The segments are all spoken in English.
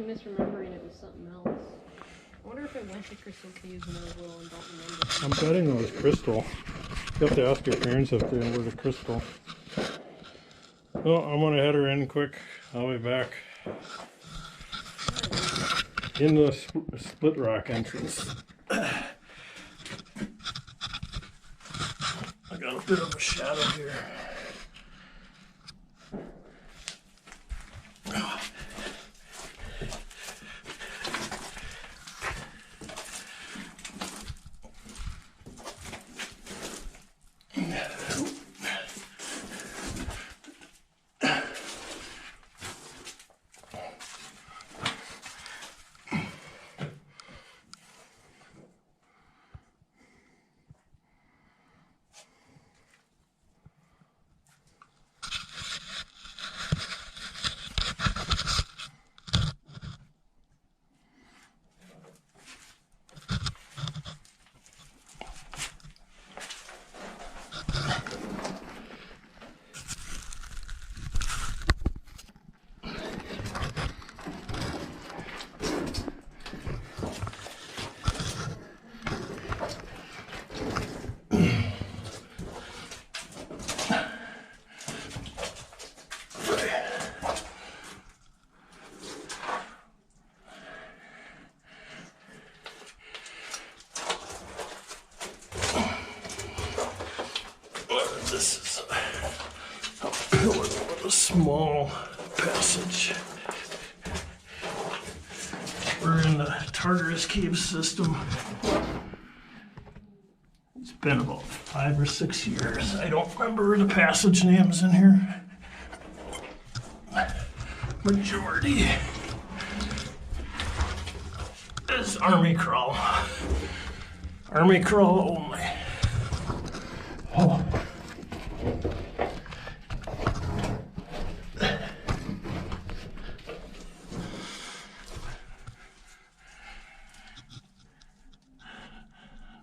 misremembering it was something else. I wonder if it went to Crystal Caves when I was little and don't remember. I'm betting it was crystal. You have to ask your parents if they were the crystal. Well, I'm gonna head her in quick. I'll be back in the split rock entrance. I got a bit of a shadow here. This is a pillar with a small passage. We're in the Tartarus Cave System. It's been about 5 or 6 years. I don't remember the passage names in here. Majority is army crawl. Army crawl only. Oh.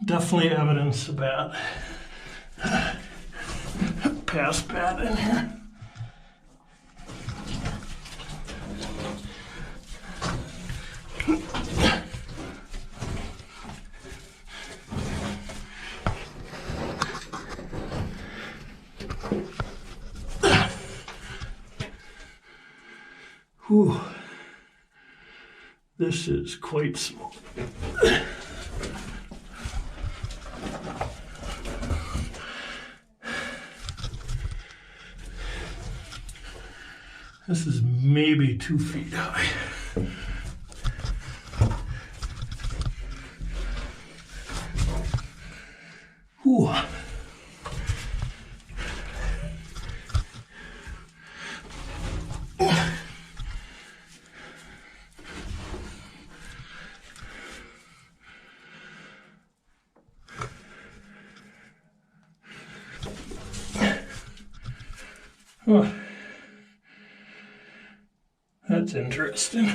Definitely evidence of that past bat in here. Whew. This is quite small. This is maybe 2 feet high. Whew. Oh, that's interesting.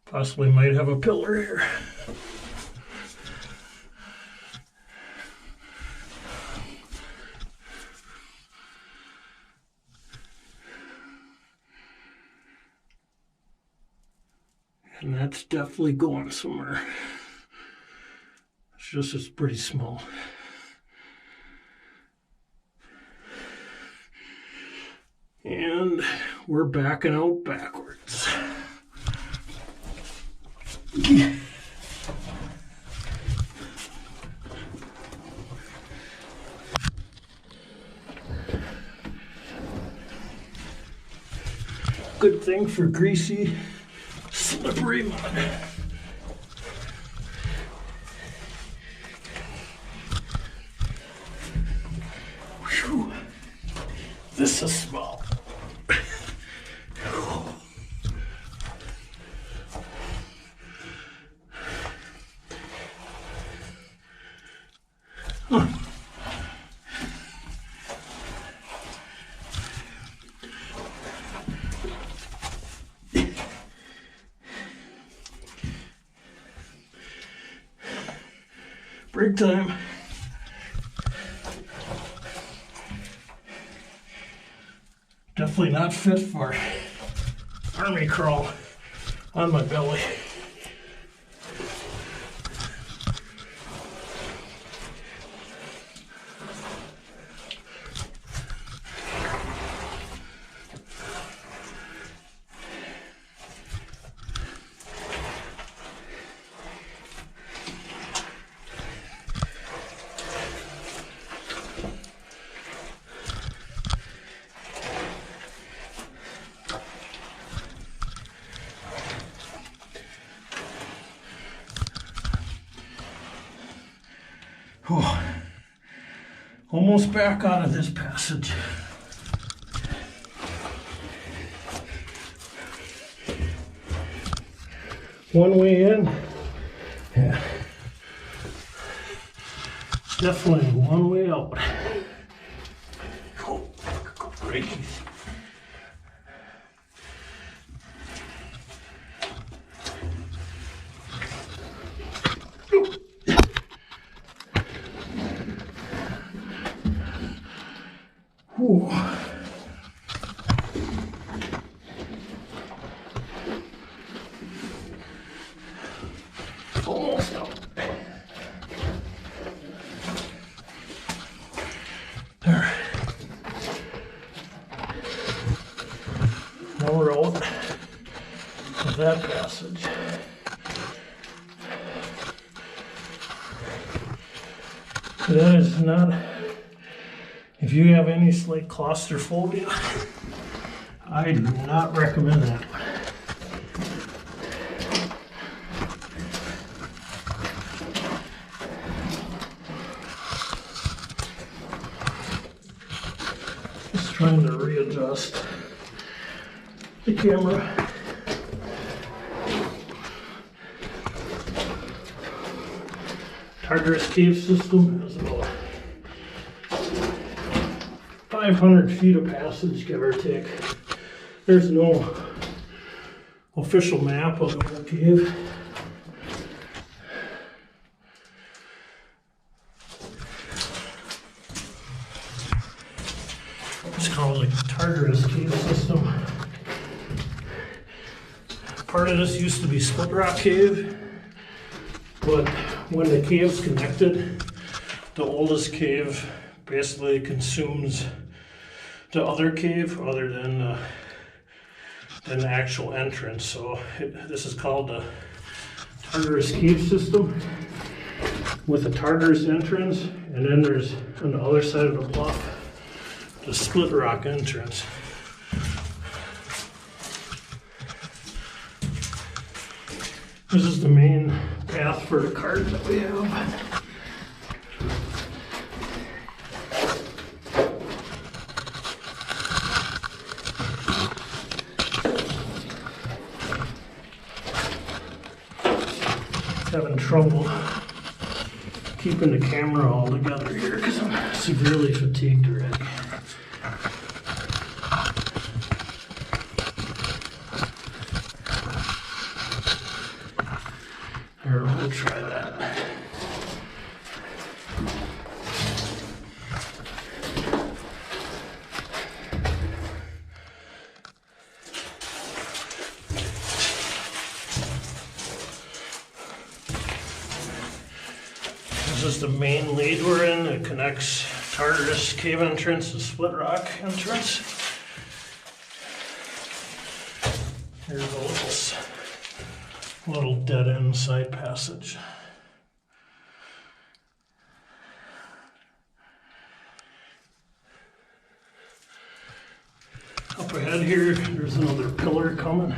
Possibly might have a pillar here. And that's definitely going somewhere. It's pretty small. And we're backing out backwards. Good thing for greasy, slippery mud. Whew. This is small. Break time. Definitely not fit for army crawl on my belly. Oh, almost back out of this passage. One way in, yeah. Definitely one way out. Oh, great. Ooh. Almost out. There. Now we're out of that passage. That is not. If you have any slight claustrophobia, I do not recommend that one. Just trying to readjust the camera. Tartarus Cave System has about 500 feet of passage, give or take. There's no official map of the whole cave. It's called the Tartarus Cave System. Part of this used to be Split Rock Cave, but when the caves connected, the oldest cave basically consumes the other cave other than the actual entrance. So this is called the Tartarus Cave System with a Tartarus entrance, and then there's on the other side of the bluff the Split Rock entrance. This is the main path for the cart that we have. Having trouble keeping the camera all together here because I'm severely fatigued already. Here, we'll try that. This is the main lead we're in. It connects Tartarus Cave entrance to Split Rock entrance. Here's a little dead end side passage. Up ahead here, there's another pillar coming.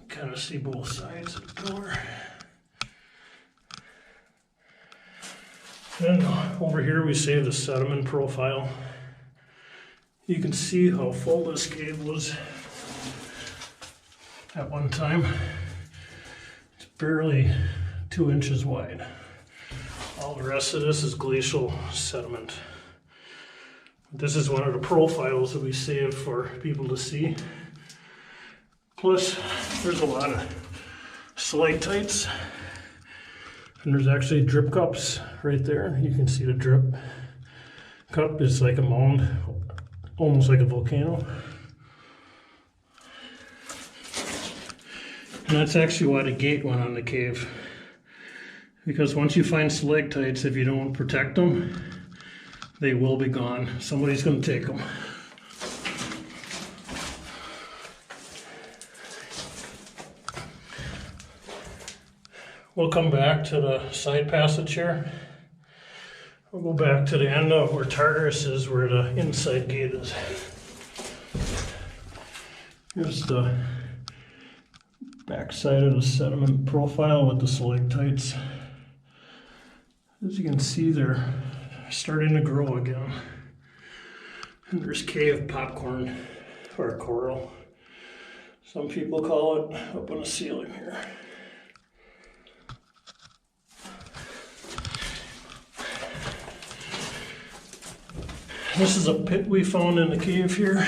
Kind of see both sides of the pillar. And over here we save the sediment profile. You can see how full this cave was at one time. It's barely 2 inches wide. All the rest of this is glacial sediment. This is one of the profiles that we saved for people to see. Plus, there's a lot of stalactites And there's actually drip cups right there. You can see the drip cup is like a mound, almost like a volcano. And that's actually why the gate went on the cave. Because once you find stalactites, if you don't protect them, they will be gone. Somebody's going to take them. We'll come back to the side passage here. We'll go back to the end of where Tartarus is, where the inside gate is. Here's the back side of the sediment profile with the stalactites. As you can see, they're starting to grow again. And there's cave popcorn, or coral. Some people call it, up on the ceiling here. This is a pit we found in the cave here.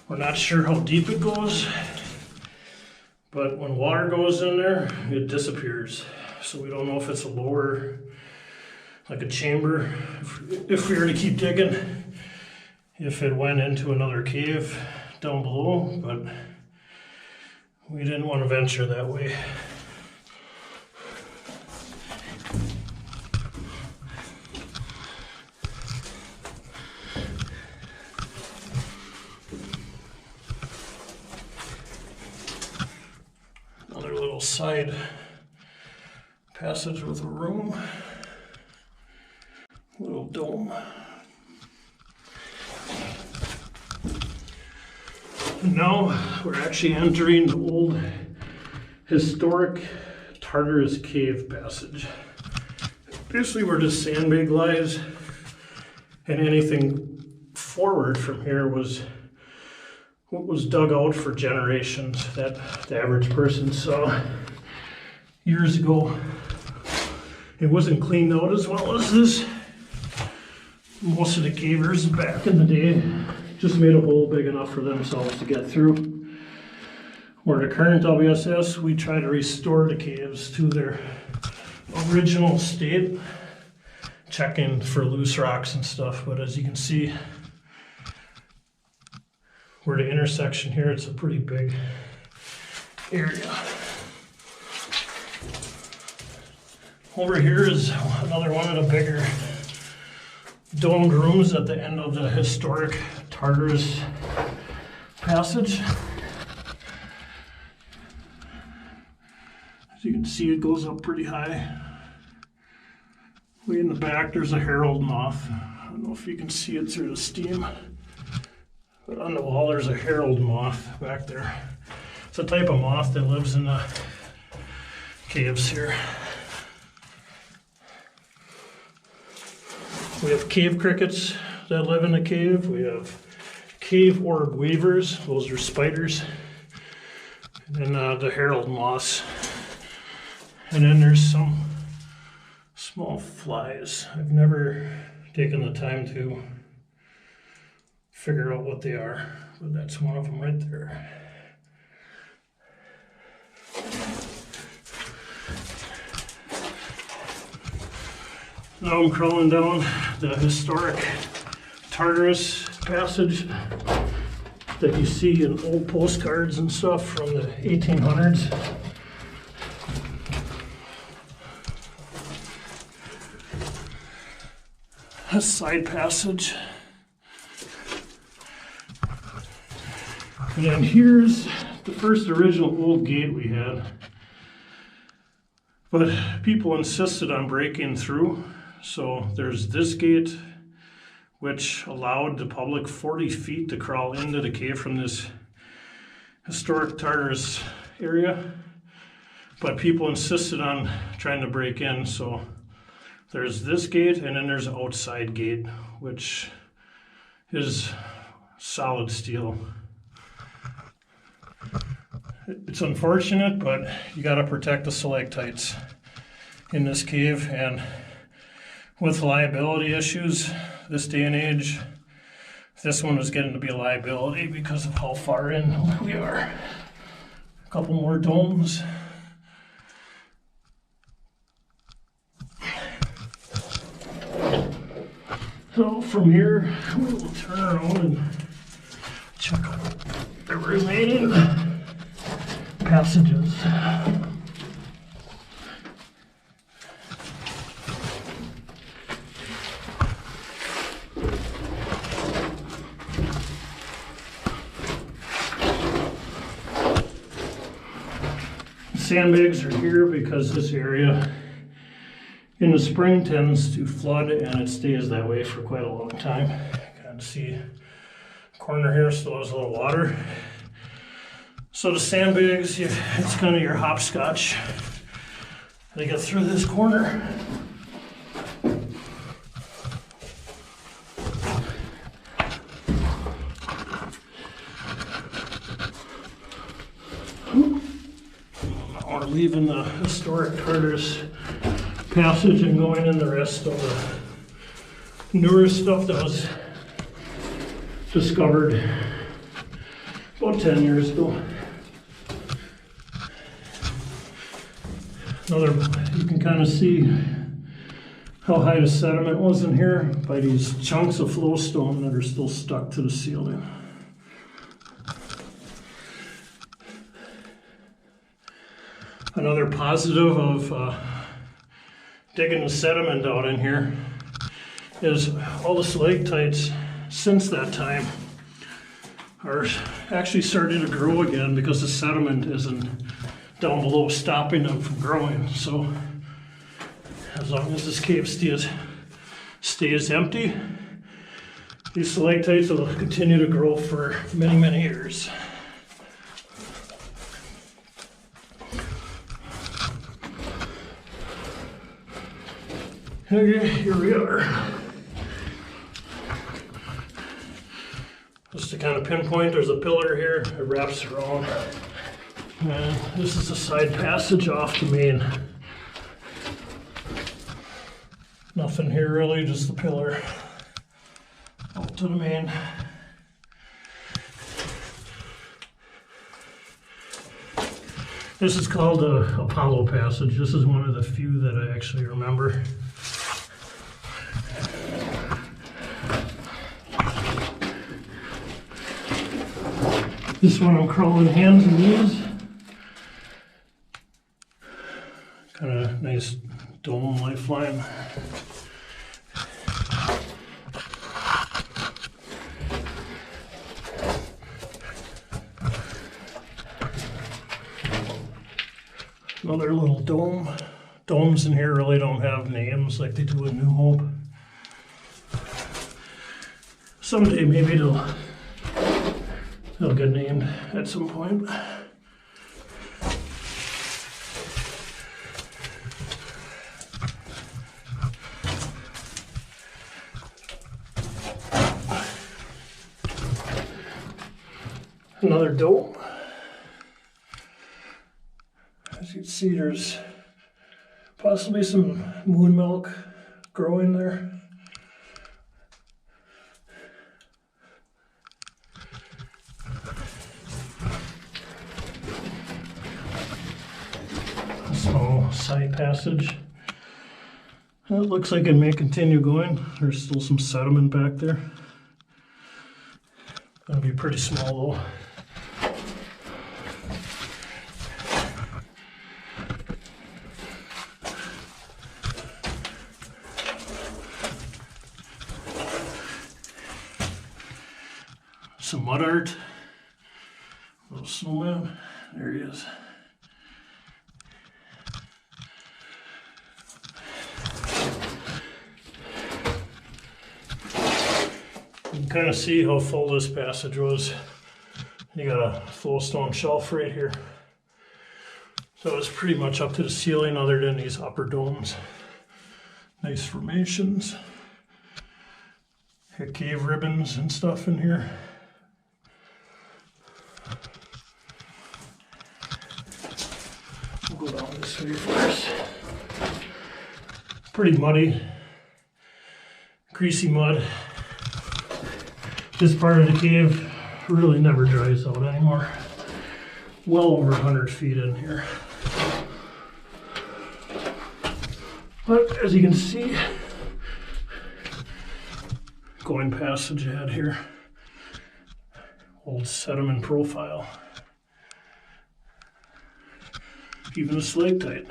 We're not sure how deep it goes, but when water goes in there, it disappears. So we don't know if it's a lower, like a chamber, if we were to keep digging, if it went into another cave down below, but we didn't want to venture that way. Another little side passage with a room, little dome. And now we're actually entering the old historic Tartarus Cave Passage. Basically where the sandbag lies, and anything forward from here was what was dug out for generations that the average person saw years ago. It wasn't cleaned out as well as this. Most of the cavers back in the day just made a hole big enough for themselves to get through. Where the current WSS, we try to restore the caves to their original state, checking for loose rocks and stuff. But as you can see, where the intersection here, it's a pretty big area. Over here is another one of the bigger domed rooms at the end of the historic Tartarus Passage. As you can see, it goes up pretty high. Way in the back, there's a herald moth. I don't know if you can see it through the steam. But on the wall, there's a herald moth back there. It's a type of moth that lives in the caves here. We have cave crickets that live in the cave. We have cave orb weavers. Those are spiders. And then the herald moths. And then there's some small flies. I've never taken the time to figure out what they are, but that's one of them right there. Now I'm crawling down the historic Tartarus Passage that you see in old postcards and stuff from the 1800s. A side passage. And then here's the first original old gate we had. But people insisted on breaking through. So there's this gate, which allowed the public 40 feet to crawl into the cave from this historic Tartarus area. But people insisted on trying to break in. So there's this gate, and then there's an outside gate, which is solid steel. It's unfortunate, but you got to protect the stalactites in this cave, and with liability issues this day and age, this one was getting to be a liability because of how far in we are. A couple more domes. So from here, we will turn around and check out the remaining passages. Sandbags are here because this area in the spring tends to flood and it stays that way for quite a long time. Kind of see the corner here still has a little water. So the sandbags, it's kind of your hopscotch. They get through this corner. We're leaving the historic Tartarus passage and going in the rest of the newer stuff that was discovered about 10 years ago. You can kind of see how high the sediment was in here by these chunks of flowstone that are still stuck to the ceiling. Another positive of digging the sediment out in here is all the stalactites since that time are actually starting to grow again because the sediment isn't down below stopping them from growing. So as long as this cave stays empty, these stalactites will continue to grow for many, many years. Okay, here we are. Just to kind of pinpoint, there's a pillar here, it wraps around. And this is a side passage off the main. Nothing here really, just the pillar out to the main. This is called the Apollo Passage. This is one of the few that I actually remember. This one I'm crawling hands and knees. Kind of nice dome lifeline. Another little dome. Domes in here really don't have names like they do in New Hope. Someday maybe they'll get named at some point. Another dome. As you can see, there's possibly some moon milk growing there. A small side passage. And it looks like it may continue going. There's still some sediment back there. Gonna be pretty small though. Some mud art. Little snowman. There he is. You can kind of see how full this passage was. You got a flowstone shelf right here. So it's pretty much up to the ceiling other than these upper domes. Nice formations. Got cave ribbons and stuff in here. We'll go down this way first. Pretty muddy, greasy mud. This part of the cave really never dries out anymore. Well over 100 feet in here. But as you can see, going passage ahead here. Old sediment profile. Even a stalactite.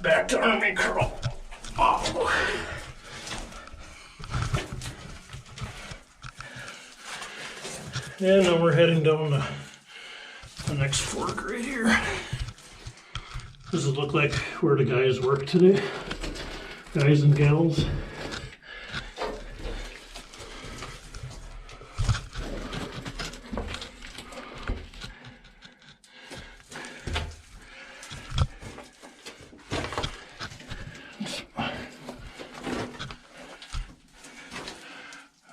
Back to Army Curl. Oh. And now we're heading down the next fork right here. Does it look like where the guys work today? Guys and gals.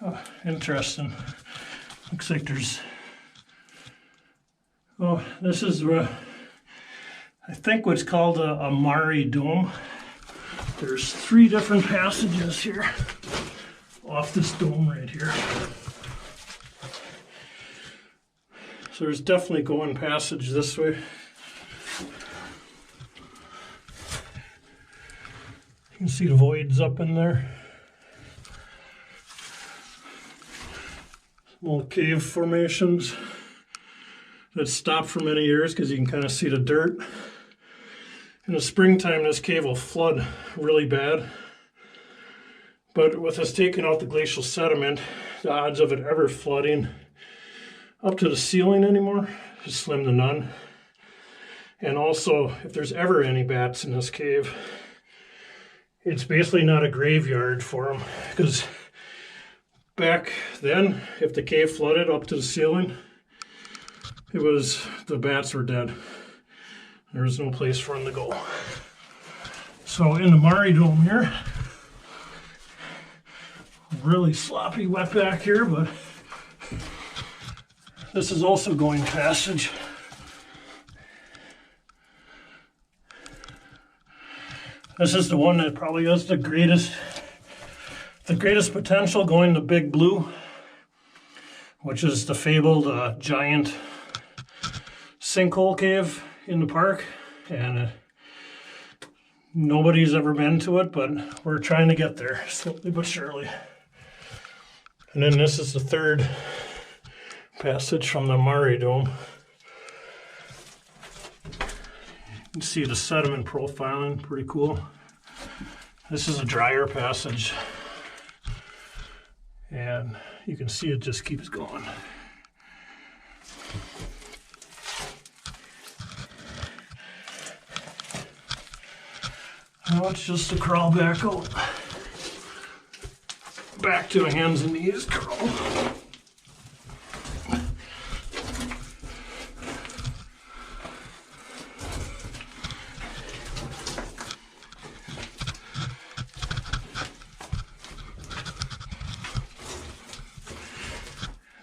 Oh, interesting. Looks like there's, oh, this is I think what's called a Maribel Dome. There's 3 different passages here off this dome right here. So there's definitely going passage this way. You can see the voids up in there. Small cave formations that stopped for many years because you can kind of see the dirt. In the springtime, this cave will flood really bad. But with us taking out the glacial sediment, the odds of it ever flooding up to the ceiling anymore is slim to none. And also, if there's ever any bats in this cave, it's basically not a graveyard for them. Because back then, if the cave flooded up to the ceiling, the bats were dead. There was no place for them to go. So in the Maribel Dome here, really sloppy wet back here, but this is also going passage. This is the one that probably has the greatest potential, going to Big Blue, which is the fabled giant sinkhole cave in the park, and nobody's ever been to it, but we're trying to get there slowly but surely. And then this is the 3rd passage from the Maribel Dome. You can see the sediment profiling, pretty cool. This is a drier passage, and you can see it just keeps going. Now it's just a crawl back out. Back to a hands and knees crawl.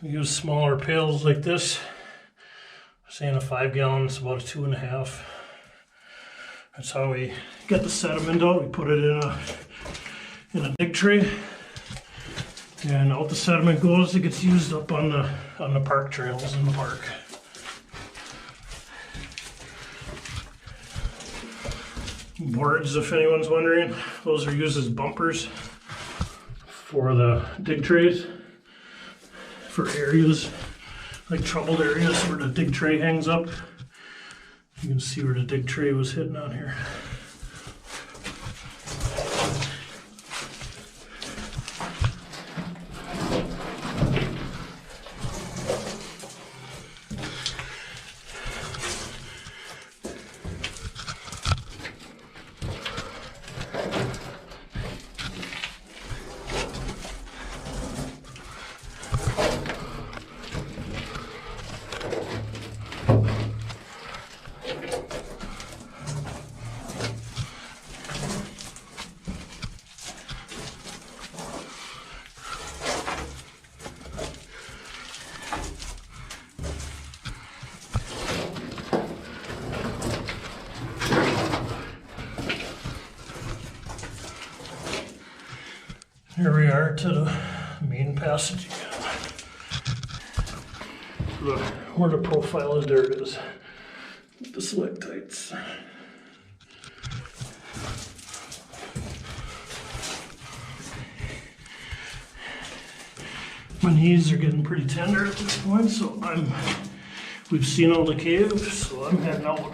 We use smaller pails like this. Saying a 5 gallon is about a 2.5. That's how we get the sediment out. We put it in a dig tray, and out the sediment goes. It gets used up on the park trails in the park. Boards, if anyone's wondering, those are used as bumpers for the dig trays, for areas like troubled areas where the dig tray hangs up. You can see where the dig tray was hitting on here. Here we are to the main passage again. Where the profile is, there it is. The stalactites. My knees are getting pretty tender at this point, so we've seen all the caves, so I'm heading out.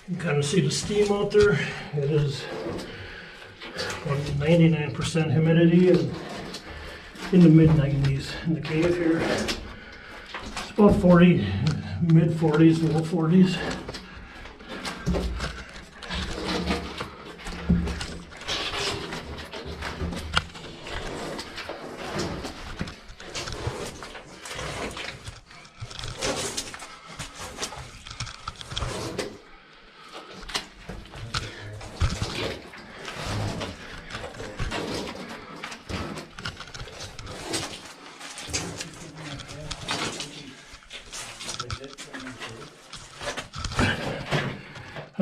You can kind of see the steam out there. It is 99% humidity and in the mid-90s in the cave here. It's about 40, mid-40s, low 40s.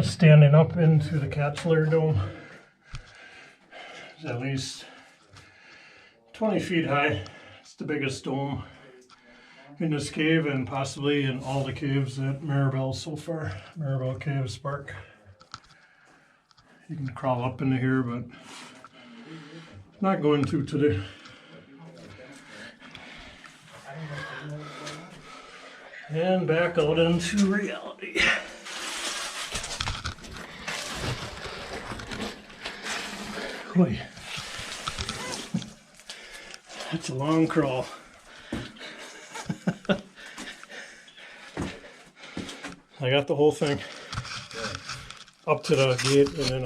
Standing up into the Capular Dome. It's at least 20 feet high. It's the biggest dome in this cave and possibly in all the caves at Maribel so far. Maribel Caves Park. You can crawl up into here, but not going to today. And back out into reality. Boy, that's a long crawl. I got the whole thing up to the gate and then